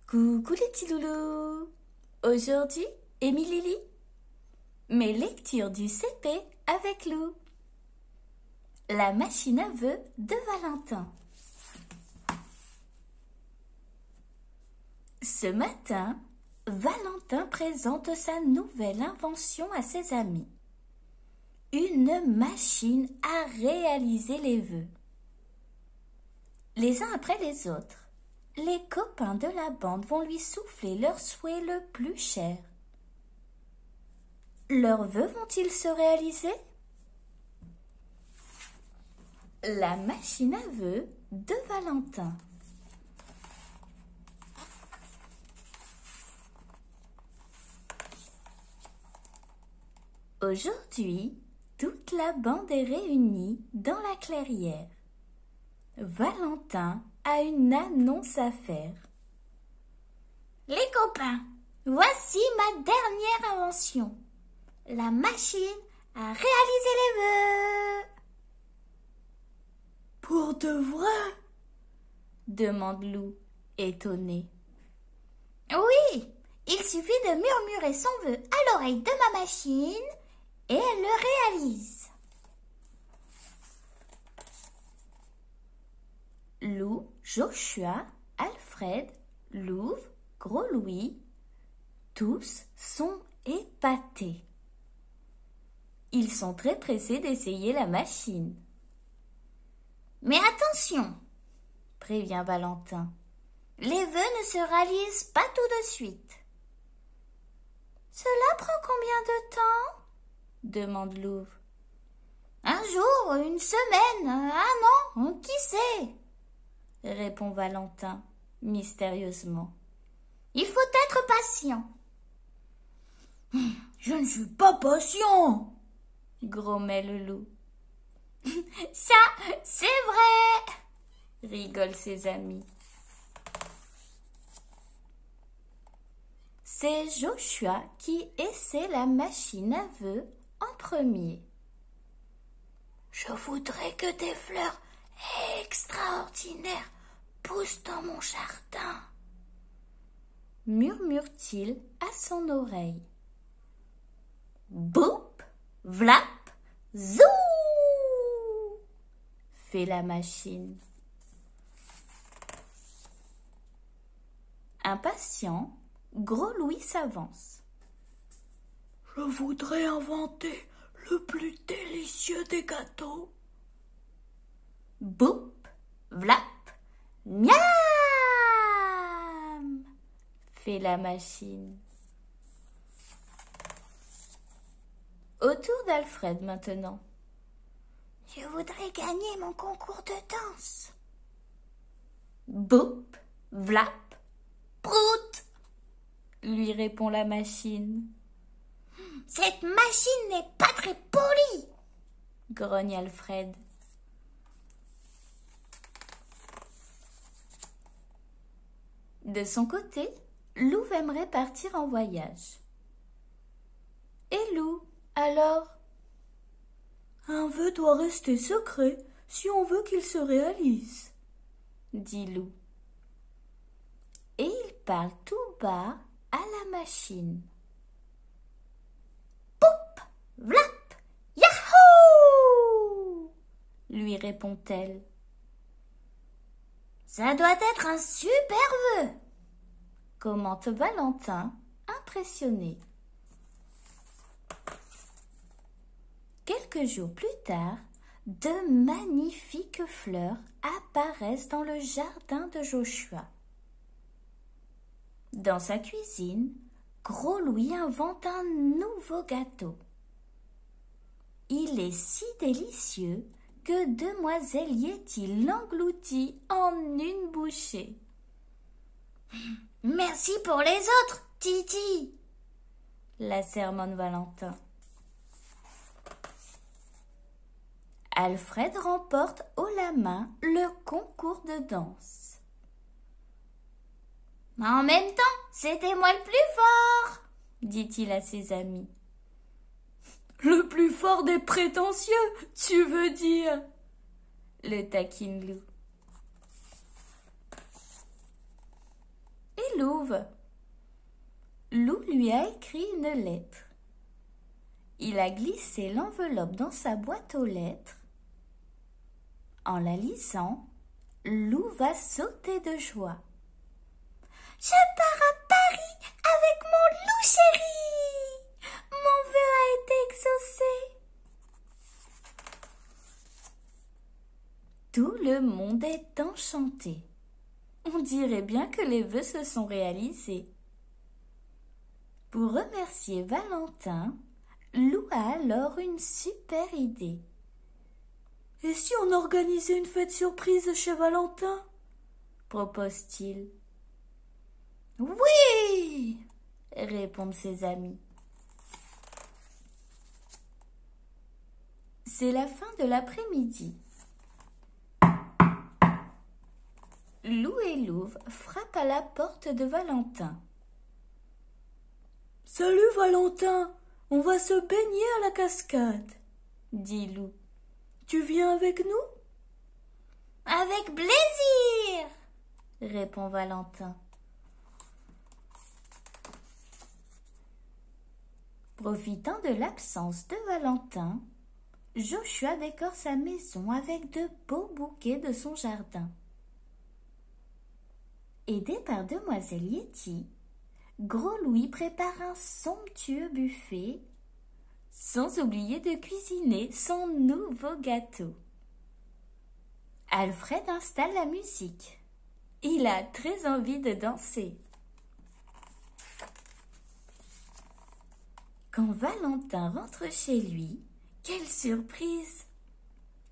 Coucou les petits loulous. Aujourd'hui, Émilie lit mes lectures du CP avec Lou. La machine à vœux de Valentin. Ce matin, Valentin présente sa nouvelle invention à ses amis. Une machine à réaliser les vœux. Les uns après les autres, les copains de la bande vont lui souffler leur souhait le plus cher. Leurs vœux vont-ils se réaliser? La machine à vœux de Valentin. Aujourd'hui, toute la bande est réunie dans la clairière. Valentin a une annonce à faire. Les copains, voici ma dernière invention. La machine à réaliser les vœux. Pour de vrai? Demande Lou, étonné. Oui, il suffit de murmurer son vœu à l'oreille de ma machine et elle le réalise. Lou, Joshua, Alfred, Louve, Gros Louis, tous sont épatés. Ils sont très pressés d'essayer la machine. Mais attention, prévient Valentin, les vœux ne se réalisent pas tout de suite. Cela prend combien de temps? Demande Louve. Un jour, une semaine, un an, qui sait? Répond Valentin mystérieusement. Il faut être patient. Je ne suis pas patient, grommait le loup. Ça, c'est vrai, rigolent ses amis. C'est Joshua qui essaie la machine à vœux en premier. Je voudrais que des fleurs extraordinaires poussent dans mon jardin, murmure-t-il à son oreille. Boup, vlap, zou, fait la machine. Impatient, Gros Louis s'avance. Je voudrais inventer le plus délicieux des gâteaux. Boup, vlap, miam, fait la machine. Autour d'Alfred maintenant. Je voudrais gagner mon concours de danse. Boup, vlap, prout, lui répond la machine. Cette machine n'est pas très polie, grogne Alfred. De son côté, Lou aimerait partir en voyage. Et Lou, alors? Un vœu doit rester secret si on veut qu'il se réalise, dit Lou. Et il parle tout bas à la machine. Poup, vlap, yahoo! Lui répond-elle. Ça doit être un super vœu, commente Valentin, impressionné. Quelques jours plus tard, de magnifiques fleurs apparaissent dans le jardin de Joshua. Dans sa cuisine, Gros Louis invente un nouveau gâteau. Il est si délicieux que Demoiselle Yeti l'engloutit en une bouchée. Merci pour les autres, Titi, la sermonne Valentin. Alfred remporte haut la main le concours de danse. En même temps, c'était moi le plus fort, dit-il à ses amis. Le plus fort des prétentieux, tu veux dire, le taquine Lou. Et Louve. Lou lui a écrit une lettre. Il a glissé l'enveloppe dans sa boîte aux lettres. En la lisant, Lou va sauter de joie. « Je pars à Paris avec mon loup chéri! Mon vœu a été exaucé! » Tout le monde est enchanté. On dirait bien que les vœux se sont réalisés. Pour remercier Valentin, Lou a alors une super idée. « Et si on organisait une fête surprise chez Valentin ?» propose-t-il. « Oui !» répondent ses amis. C'est la fin de l'après-midi. Lou et Louve frappent à la porte de Valentin. « Salut Valentin, on va se baigner à la cascade, » dit Lou. « Tu viens avec nous ?»« Avec plaisir !» répond Valentin. Profitant de l'absence de Valentin, Joshua décore sa maison avec de beaux bouquets de son jardin. Aidé par demoiselle Yeti, Gros Louis prépare un somptueux buffet, sans oublier de cuisiner son nouveau gâteau. Alfred installe la musique. Il a très envie de danser. Quand Valentin rentre chez lui, quelle surprise!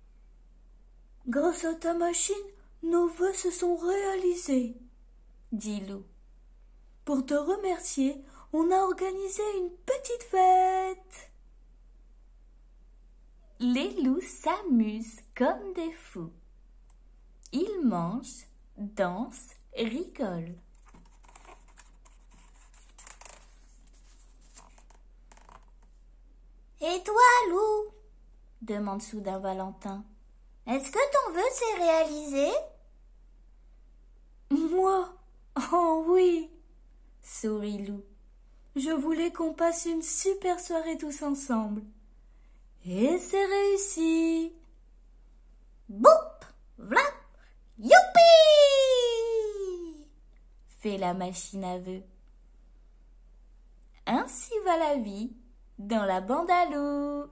« Grâce à ta machine, nos vœux se sont réalisés, » dit Lou. « Pour te remercier, on a organisé une petite fête. » Les loups s'amusent comme des fous. Ils mangent, dansent, rigolent. « Et toi, Lou ?» demande soudain Valentin. « Est-ce que ton vœu s'est réalisé ?»« Moi? Oh oui !» sourit Lou. « Je voulais qu'on passe une super soirée tous ensemble. Et c'est réussi !» Boup, vlap, youpi! Fait la machine à vœux. Ainsi va la vie dans la bande à Lou.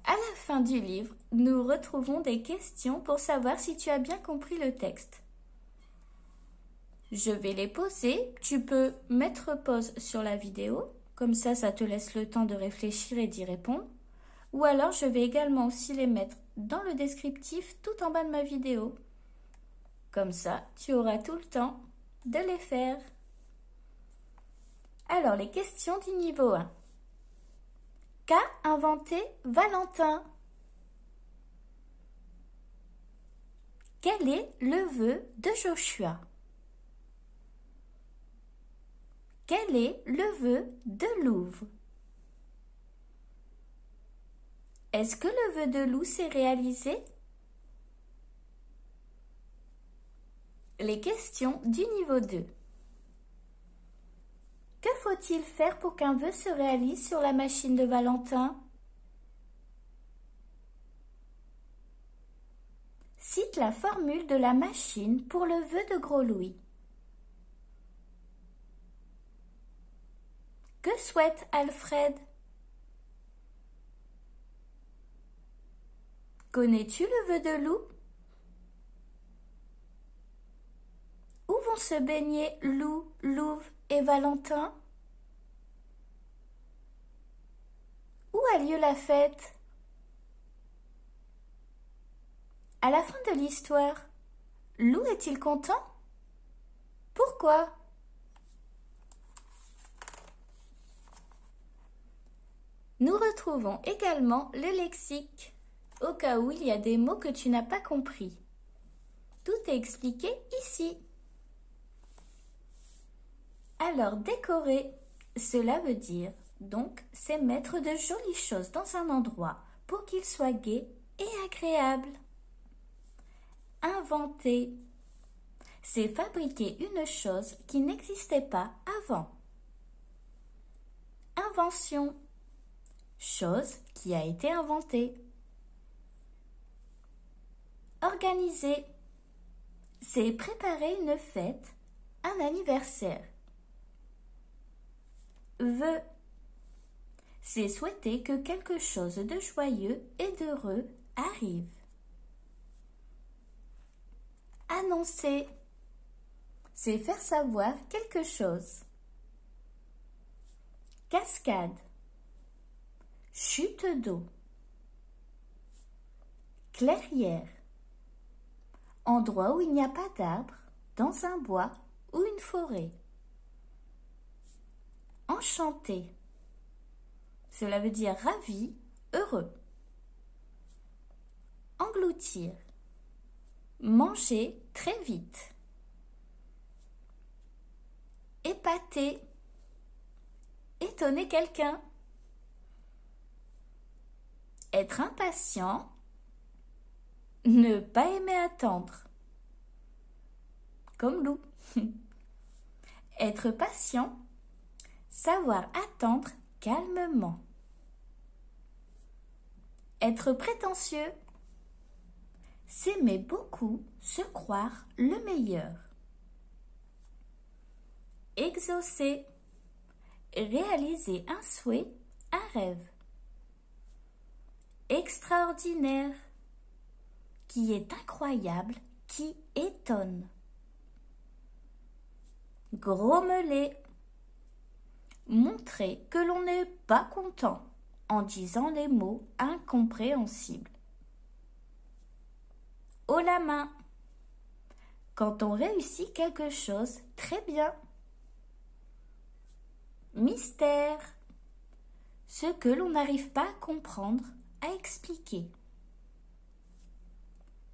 À la fin du livre, nous retrouvons des questions pour savoir si tu as bien compris le texte. Je vais les poser. Tu peux mettre pause sur la vidéo, comme ça te laisse le temps de réfléchir et d'y répondre. Ou alors, je vais également aussi les mettre dans le descriptif tout en bas de ma vidéo. Comme ça, tu auras tout le temps de les faire. Alors, les questions du niveau 1. Qu'a inventé Valentin? Quel est le vœu de Joshua? Quel est le vœu de Louve? Est-ce que le vœu de Lou s'est réalisé? Les questions du niveau 2. Que faut-il faire pour qu'un vœu se réalise sur la machine de Valentin? Cite la formule de la machine pour le vœu de Gros Louis. Que souhaite Alfred? Connais-tu le vœu de Lou? Où vont se baigner Lou, Louve et Valentin? Où a lieu la fête? À la fin de l'histoire, Lou est-il content? Pourquoi? Nous retrouvons également le lexique, au cas où il y a des mots que tu n'as pas compris. Tout est expliqué ici. Alors, décorer, cela veut dire, donc, c'est mettre de jolies choses dans un endroit pour qu'il soit gai et agréable. inventer. C'est fabriquer une chose qui n'existait pas avant. Invention. Chose qui a été inventée. Organiser. C'est préparer une fête, un anniversaire. Vœu. C'est souhaiter que quelque chose de joyeux et d'heureux arrive. Annoncer. C'est faire savoir quelque chose. Cascade. Chute d'eau. Clairière. Endroit où il n'y a pas d'arbres, dans un bois ou une forêt. Enchanté. Cela veut dire ravi, heureux. Engloutir. Manger très vite. Épater. Étonner quelqu'un. Être impatient. Ne pas aimer attendre. Comme Lou. Être patient. Savoir attendre calmement. Être prétentieux. S'aimer beaucoup, se croire le meilleur. Exaucer. Réaliser un souhait, un rêve. Extraordinaire. Qui est incroyable, qui étonne. Grommeler. Montrer que l'on n'est pas content en disant les mots incompréhensibles. Haut la main. Quand on réussit quelque chose très bien. Mystère. Ce que l'on n'arrive pas à comprendre, à expliquer.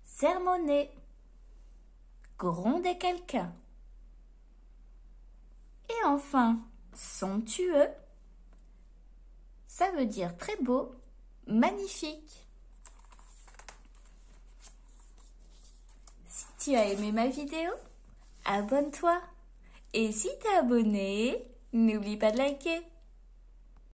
Sermonner. Gronder quelqu'un. Et enfin, somptueux. Ça veut dire très beau, magnifique. Si tu as aimé ma vidéo, abonne-toi. Et si t'es abonné, n'oublie pas de liker.